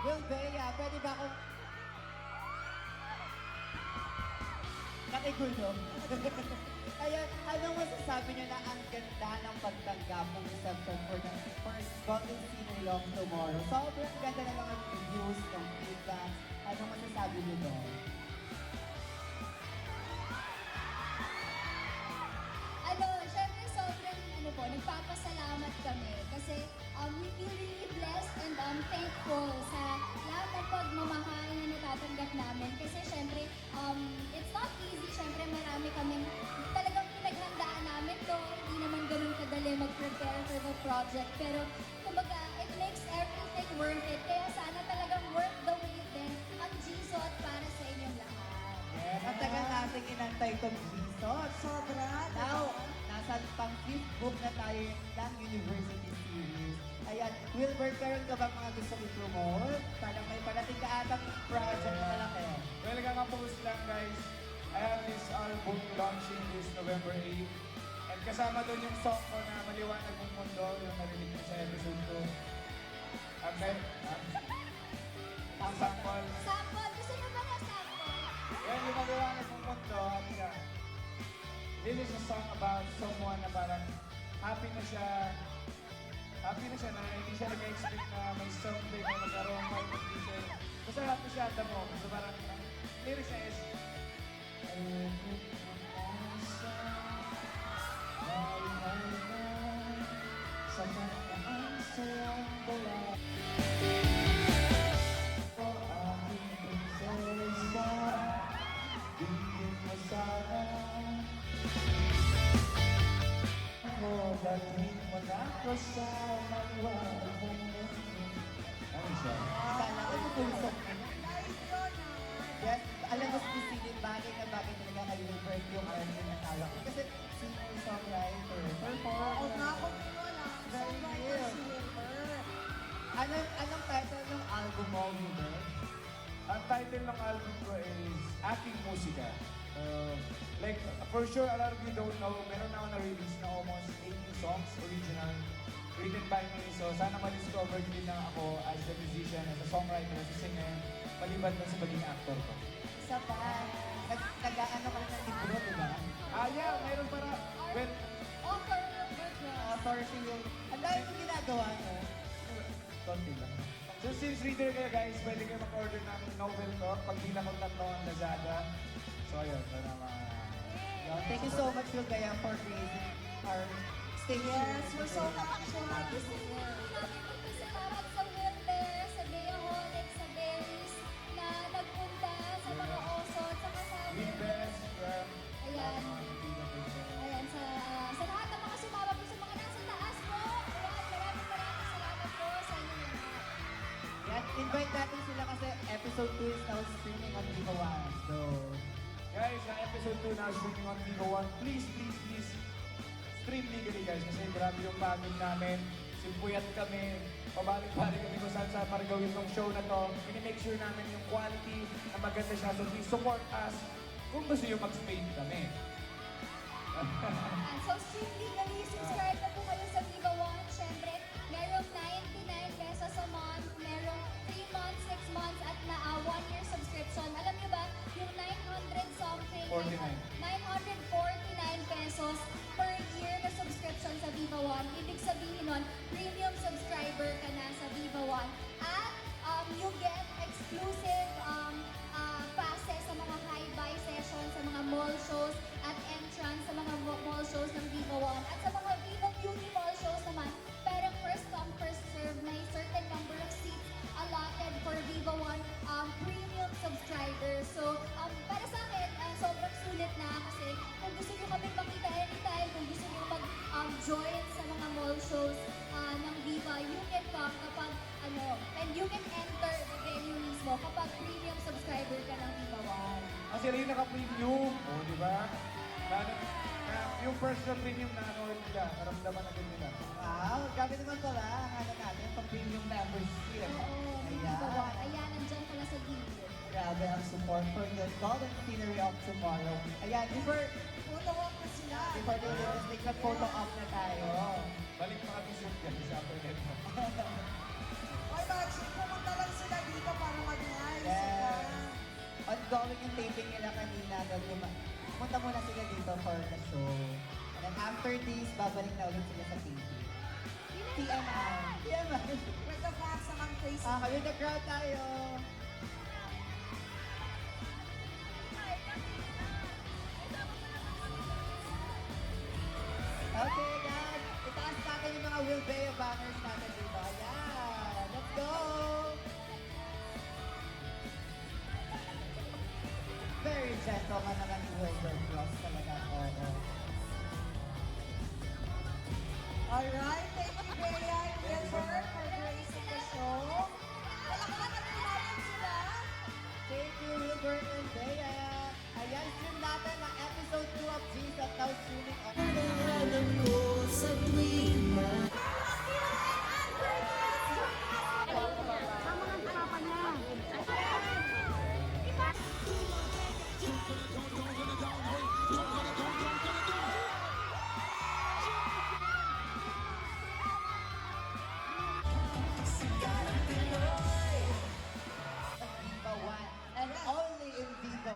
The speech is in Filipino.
Will Bea, pwede ba akong nakigulo? Ayan, anong masasabi niyo na ang ganda ng pagtanggap ng reception for the first Golden Scenery of Tomorrow? Sobrang ganda na mga reviews ng feedbacks. Anong masasabi niyo doon? Syempre sobrang nagpapasalamat kami kasi we feel really blessed and thankful sa lahat ng pagmamahal na natatanggap namin kasi syempre it's not easy, syempre marami kaming talagang pinaghandaan namin to, hindi naman ganun kadali mag-prepare for the project pero kumbaga it makes everything worth it kaya sana talagang worth the wait din ang G-Sot para sa inyong lahat. Yes, ang tagal nating inantay itong G-Sot. Sobra. Now, nasa pang-fifth book na tayo ng University Series. Ayan, Wilbert, karon ka ba mga gusto i-promote? Parang may parating ka atang project na malaki. Well, kakapost lang guys. I have this album launching this November 8. And kasama doon yung song ko na Maliwanag ng Mundo, yung narinig ko sa episode 2. Okay? Sample. Sample! Gusto niyo ba na sample? Yan yung Maliwanag ng Mundo. This is a song about someone na parang happy na siya na hindi siya nag-expect na may someday na magkaroon pa hindi siya. Basta happy siya at the moment. So parang lyrics niya is sa ang sayang bala o aking prinsesa bigyan mo sana ako dalhin mo na ako sa maliwanag mo. Ano siya? Sana ko tutulsok. Live yun Yes, alam mo specific bagay na bagay talaga kay Wilbert yung artist na tawag ko. Kasi singer, songwriter, Oo performer. nga, kung di mo lang. Very Songwriter real. si Wilbert. Anong title ng album mo, Wilbert? Ang title ng album ko is Aking Musika. Like, for sure, a lot of you don't know, meron na ako na-release na almost 80 songs, original, written by me. So, sana ma-discover din na ako as a musician, as a songwriter, as a singer, maliban na sa pagiging actor ko. Isa pa, nag-ano ka ng libro, di ba? Yeah, meron para, well, Author of background. Authority yung, ang dami mo ginagawa mo. konti lang. So, since reader kayo guys, pwede kayo mag-order ng novel ko, pag di lang tatlo ang Lazada. So, ayun, sana Thank you so much, Wilbert, for creating our station. Yes, we're so thankful. Gusto niyo namin magpasalamat sa Wilber, sa Beaholic, sa Berries na nagpunta sa mga oso at saka sa With best from Ayan. Ayan, sa lahat ng mga sumama po sa mga nasa taas po. Ayan, maraming salamat po sa inyo lahat. Yan, invite natin sila kasi episode 2 is now streaming on Viva One. So, Guys, sa episode 2 na streaming on Vivo 1, please stream legally guys kasi grabe yung pagod namin. Simpuyat kami, pabalik-balik kami kung saan para gawin tong show na to. Ini-make sure namin yung quality na maganda siya. So please support us kung gusto nyo mag-spade kami. And so, stream legally, subscribe na po kayo sa Viva One. Siyempre, merong 99 pesos a month, merong 3 months, 6 months, at 1 year subscription. Alam niyo ba, yung 900 something, 949 pesos per year na subscription sa Viva One. Ibig sabihin nun, premium subscriber ka na sa Viva One. At you get exclusive passes sa mga high-buy sessions, sa mga mall shows at entrance sa mga mall shows ng Viva One. At sa mga Viva Beauty Mall shows naman, parang first come, first serve, may certain number of seats allotted for Viva One premium subscribers. So, para sa akin, sobrang sulit na kasi kung gusto nyo kami makita anytime, kung gusto nyo mag-join sa mga mall shows ng Viva, you can come kapag and you can enter the venue mismo kapag premium subscriber ka ng Viva One. Kasi rin naka-premium, di ba? Yung first na premium na nila, naramdaman na din nila. wow, grabe naman pala ang ano natin, pang premium membership. Oo, Viva One. Ayan, nandyan pala sa video. Grabe ang support for the Golden Scenery of Tomorrow. Ayan, before Photo walk na sila. the realistic, nag-photo op na tayo. Balik mga episode guys after that. Oy, Batching, pumunta lang sila dito para mag-nice. Yes. Ongoing yung taping nila kanina. Pumunta muna sila dito for the show. And then after this, babalik na ulit sila sa taping. TMI. TMI. With the facts naman, Tracy. Kami the crowd tayo. Okay, guys. Itaas natin yung mga Wilbeo banners natin dito. Ayan. Let's go! Very gentleman naman yung Wilbeo Cross talaga. Oo. Alright, thank you, Bea and Wilbur, for gracing the show. Palakpakan natin natin sila. Thank you, Wilbur and Bea.